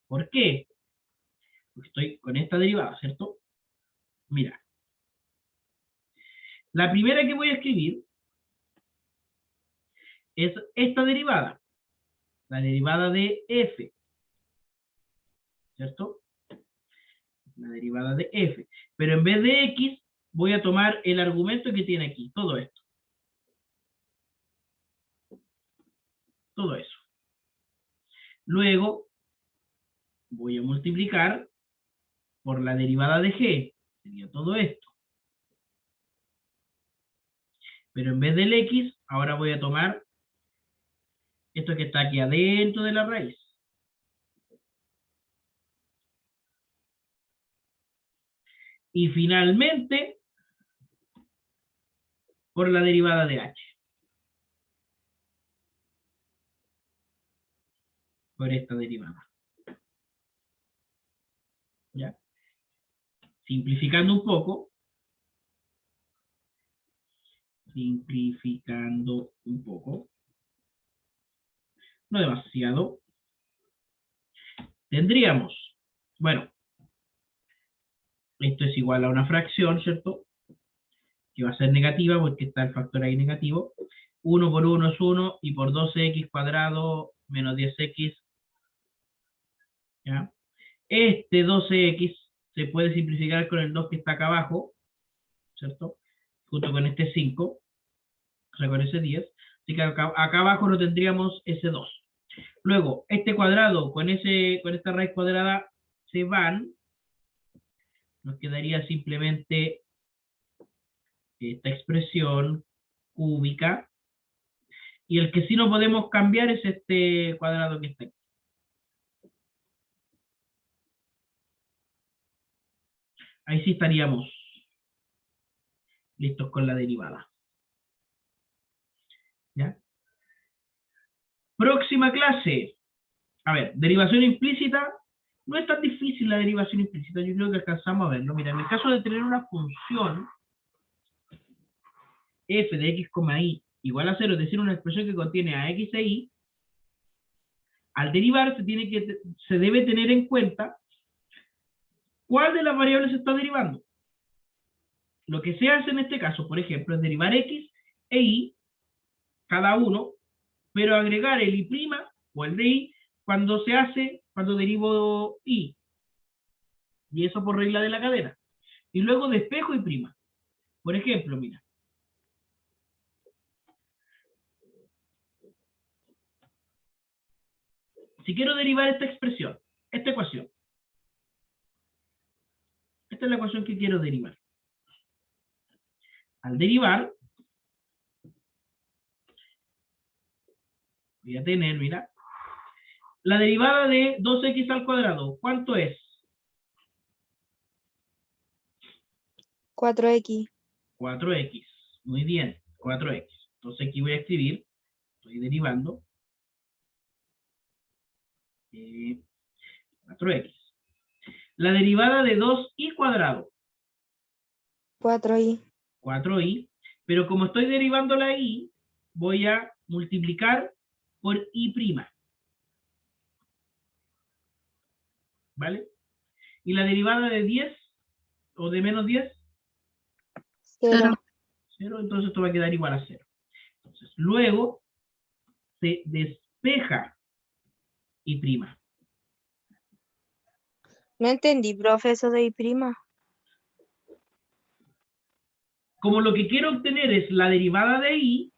¿Por qué? Porque estoy con esta derivada, ¿cierto? Mira. La primera que voy a escribir es esta derivada. La derivada de f. ¿Cierto? La derivada de f. Pero en vez de x, voy a tomar el argumento que tiene aquí. Todo esto. Todo eso. Luego, voy a multiplicar por la derivada de g. Sería todo esto. Pero en vez del x, ahora voy a tomar esto que está aquí adentro de la raíz. Y finalmente, por la derivada de h. Por esta derivada. ¿Ya? Simplificando un poco. Simplificando un poco. No demasiado. Tendríamos, bueno, esto es igual a una fracción, ¿cierto? Que va a ser negativa porque está el factor ahí negativo. 1 por 1 es 1 y por 12x cuadrado menos 10x. ¿Ya? Este 12x se puede simplificar con el 2 que está acá abajo, ¿cierto? Junto con este 5, o sea, con ese 10. Así que acá abajo no tendríamos ese 2. Luego, este cuadrado con esta raíz cuadrada se van. Nos quedaría simplemente esta expresión cúbica. Y el que sí no podemos cambiar es este cuadrado que está aquí. Ahí sí estaríamos listos con la derivada. ¿Ya? Próxima clase. A ver, derivación implícita. No es tan difícil la derivación implícita. Yo creo que alcanzamos a verlo. Mira, en el caso de tener una función f de x, y igual a 0, es decir, una expresión que contiene a x e y, al derivar se debe tener en cuenta cuál de las variables se está derivando. Lo que se hace en este caso, por ejemplo, es derivar x e y, cada uno, pero agregar el y' o el de y cuando derivo y. Y eso por regla de la cadena. Y luego despejo y prima. Por ejemplo, mira. Si quiero derivar esta expresión, esta ecuación. Esta es la ecuación que quiero derivar. Al derivar, voy a tener, mira, la derivada de 2x al cuadrado, ¿cuánto es? 4x. 4x. Muy bien, 4x. Entonces aquí voy a escribir, estoy derivando, 4x. La derivada de 2y cuadrado. 4y. 4y. Pero como estoy derivando la y, voy a multiplicar por y'. ¿Vale? Y la derivada de 10 o de menos 10, 0. 0, entonces esto va a quedar igual a 0. Entonces, luego se despeja y'. No entendí, profe, eso de y'. Como lo que quiero obtener es la derivada de y,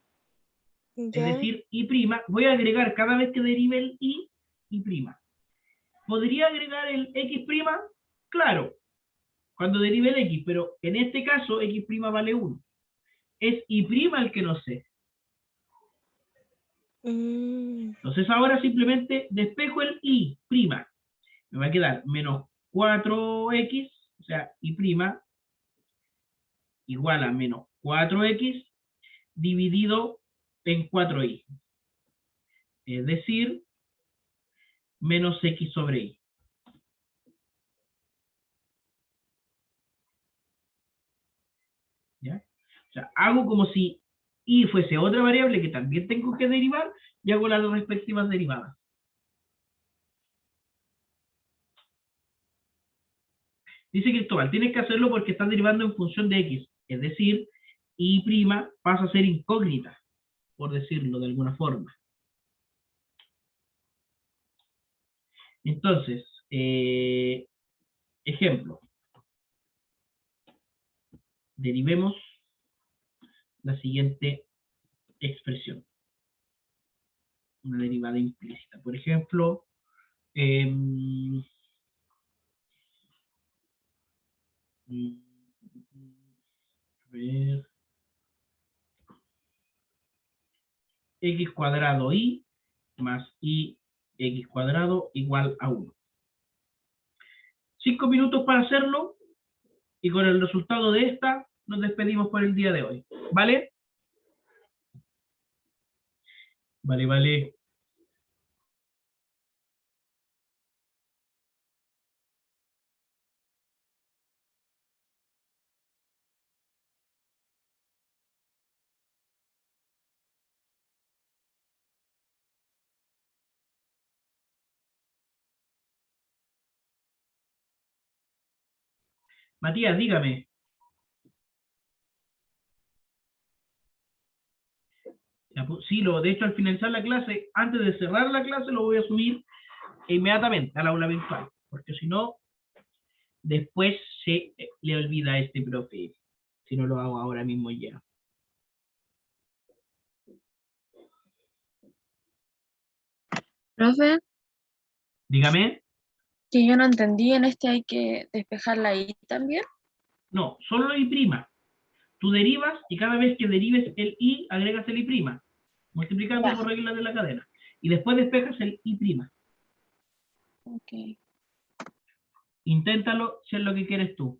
es Ya. decir, y', voy a agregar cada vez que derive el y'. ¿Podría agregar el x'? Claro, cuando derive el x, pero en este caso x' vale 1. Es y' el que no sé. Entonces ahora simplemente despejo el y'. Me va a quedar menos 4x, o sea, y' igual a menos 4x dividido en 4y. Es decir, menos x sobre y. ¿Ya? O sea, hago como si y fuese otra variable que también tengo que derivar y hago las respectivas derivadas. Dice Cristóbal, tienes que hacerlo porque estás derivando en función de x. Es decir, y' pasa a ser incógnita, por decirlo de alguna forma. Entonces, ejemplo. Derivemos la siguiente expresión. Una derivada implícita. Por ejemplo, a ver, x cuadrado y más y x cuadrado igual a 1. 5 minutos para hacerlo y con el resultado de esta nos despedimos por el día de hoy. ¿Vale? Vale, vale. Matías, dígame. Sí, de hecho al finalizar la clase, antes de cerrar la clase, lo voy a subir inmediatamente al aula virtual, porque si no, después se le olvida a este profe, si no lo hago ahora mismo ya. Profe, Dígame. que yo no entendí, en este hay que despejar la I también. No, solo y'. Tú derivas y cada vez que derives el y, agregas el y', multiplicando Ya. por reglas de la cadena. Y después despejas el y'. Ok. Inténtalo si es lo que quieres tú.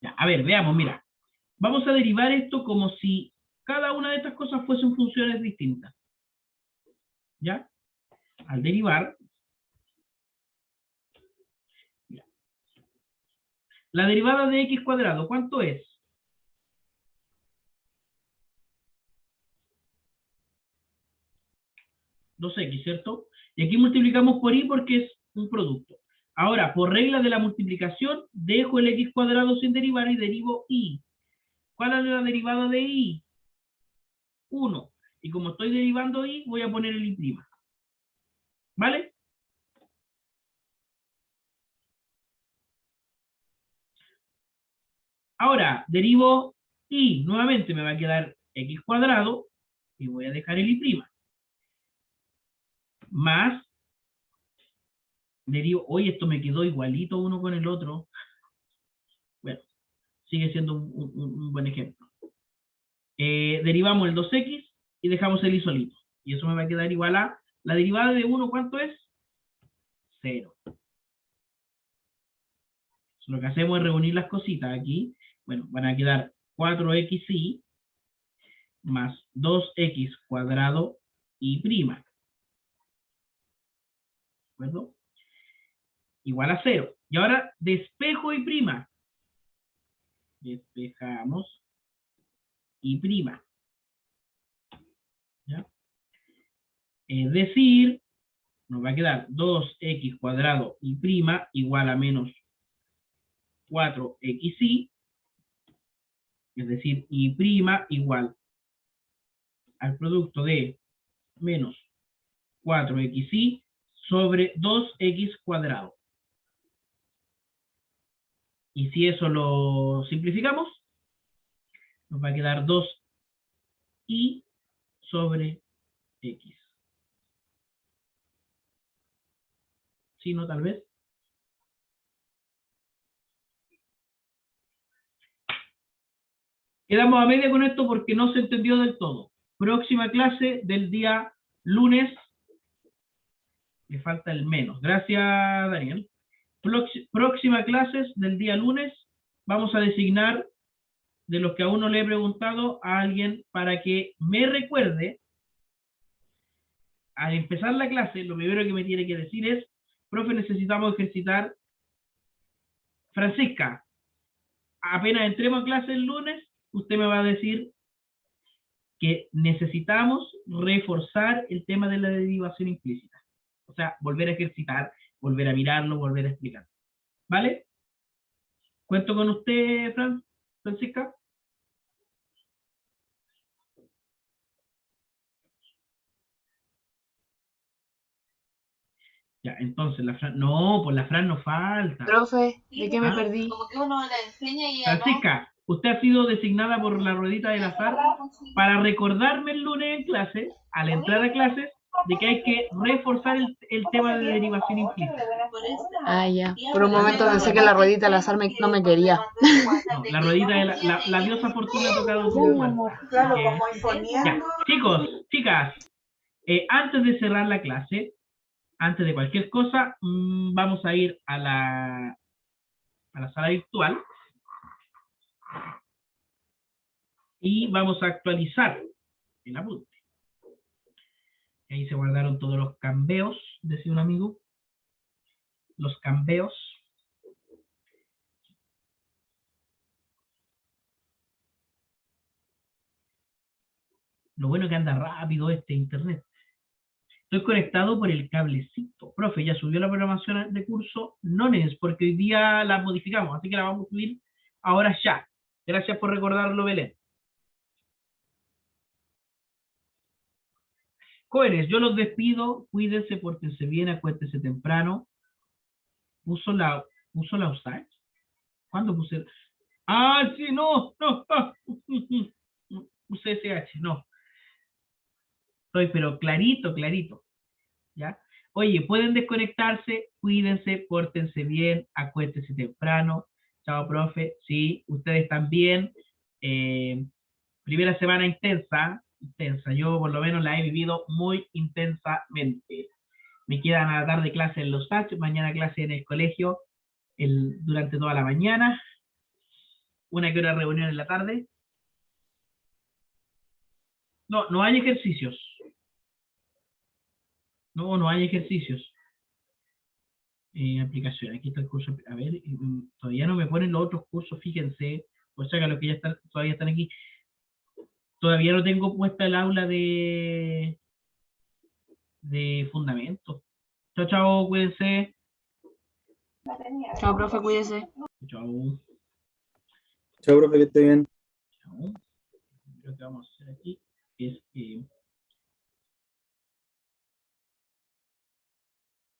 Ya, a ver, veamos, mira. Vamos a derivar esto como si cada una de estas cosas fuesen funciones distintas. ¿Ya? Al derivar, mira, la derivada de x cuadrado, ¿cuánto es? Dos x, ¿cierto? Y aquí multiplicamos por y porque es un producto. Ahora, por regla de la multiplicación, dejo el x cuadrado sin derivar y derivo y. ¿Cuál es la derivada de y? 1. Y como estoy derivando y, voy a poner el y'. ¿Vale? Ahora, derivo y, nuevamente me va a quedar x cuadrado, y voy a dejar el y'. Más, derivo, oye, esto me quedó igualito uno con el otro. Bueno, sigue siendo un buen ejemplo. Derivamos el 2x y dejamos el y solito. Y eso me va a quedar igual a, la derivada de 1, ¿cuánto es? 0. Lo que hacemos es reunir las cositas aquí. Bueno, van a quedar 4xy más 2x cuadrado y prima. ¿De acuerdo? Igual a 0. Y ahora despejo y prima. Despejamos y prima. ¿Ya? Es decir, nos va a quedar 2x cuadrado y prima igual a menos 4xy. Es decir, y prima igual al producto de menos 4xy sobre 2x cuadrado. Y si eso lo simplificamos, nos va a quedar 2y sobre x. ¿Sí, no? Tal vez. Quedamos a media con esto porque no se entendió del todo. Próxima clase del día lunes. Le falta el menos. Gracias, Daniel. Próxima clases del día lunes. Vamos a designar, de los que aún no le he preguntado, a alguien para que me recuerde. Al empezar la clase, lo primero que me tiene que decir es: profe, necesitamos ejercitar. Francisca, apenas entremos a clase el lunes, usted me va a decir que necesitamos reforzar el tema de la derivación implícita. O sea, volver a ejercitar, volver a mirarlo, volver a explicar. ¿Vale? ¿Cuento con usted, Francisca? Ya, entonces la Fran... No, pues la Fran no falta. Profe, ¿de qué me ¿Ah? perdí? Francisca, usted ha sido designada por la ruedita del azar para recordarme el lunes en clase, al entrar a clases, de que hay que reforzar el tema de derivación implícita. Ah, ya. Por un momento pensé que la ruedita al azar no me quería. No, la ruedita de la diosa Fortuna ha tocado su puerta. Ya, chicos, chicas, antes de cerrar la clase, antes de cualquier cosa, vamos a ir a la sala virtual y vamos a actualizar el apunte. Ahí se guardaron todos los cambeos, decía un amigo. Los cambeos. Lo bueno es que anda rápido este internet. Estoy conectado por el cablecito. Profe, ya subió la programación de curso. No es porque hoy día la modificamos, así que la vamos a subir ahora ya. Gracias por recordarlo, Belén. Jóvenes, yo los despido. Cuídense, pórtense bien, acuéstense temprano. ¿Puso la USACH? ¿Cuándo puse? Ah, sí, no. Puse SH, no. Estoy pero clarito, clarito. ¿Ya? Oye, pueden desconectarse, cuídense, pórtense bien, acuéstense temprano. Chao, profe. Sí, ustedes también. Primera semana intensa. Yo por lo menos la he vivido muy intensamente. Me quedan a la tarde clase en los USACH, mañana clase en el colegio durante toda la mañana. ¿Una que hora reunión en la tarde? No, no hay ejercicios. No hay ejercicios. Aplicación, aquí está el curso. A ver, todavía no me ponen los otros cursos, fíjense. O sea que los que ya están, todavía están aquí. Todavía no tengo puesta el aula de fundamentos. Chao, chao, cuídense. Chao, profe, cuídese. Chao. Chao, profe, que esté bien. Chao. Lo que vamos a hacer aquí es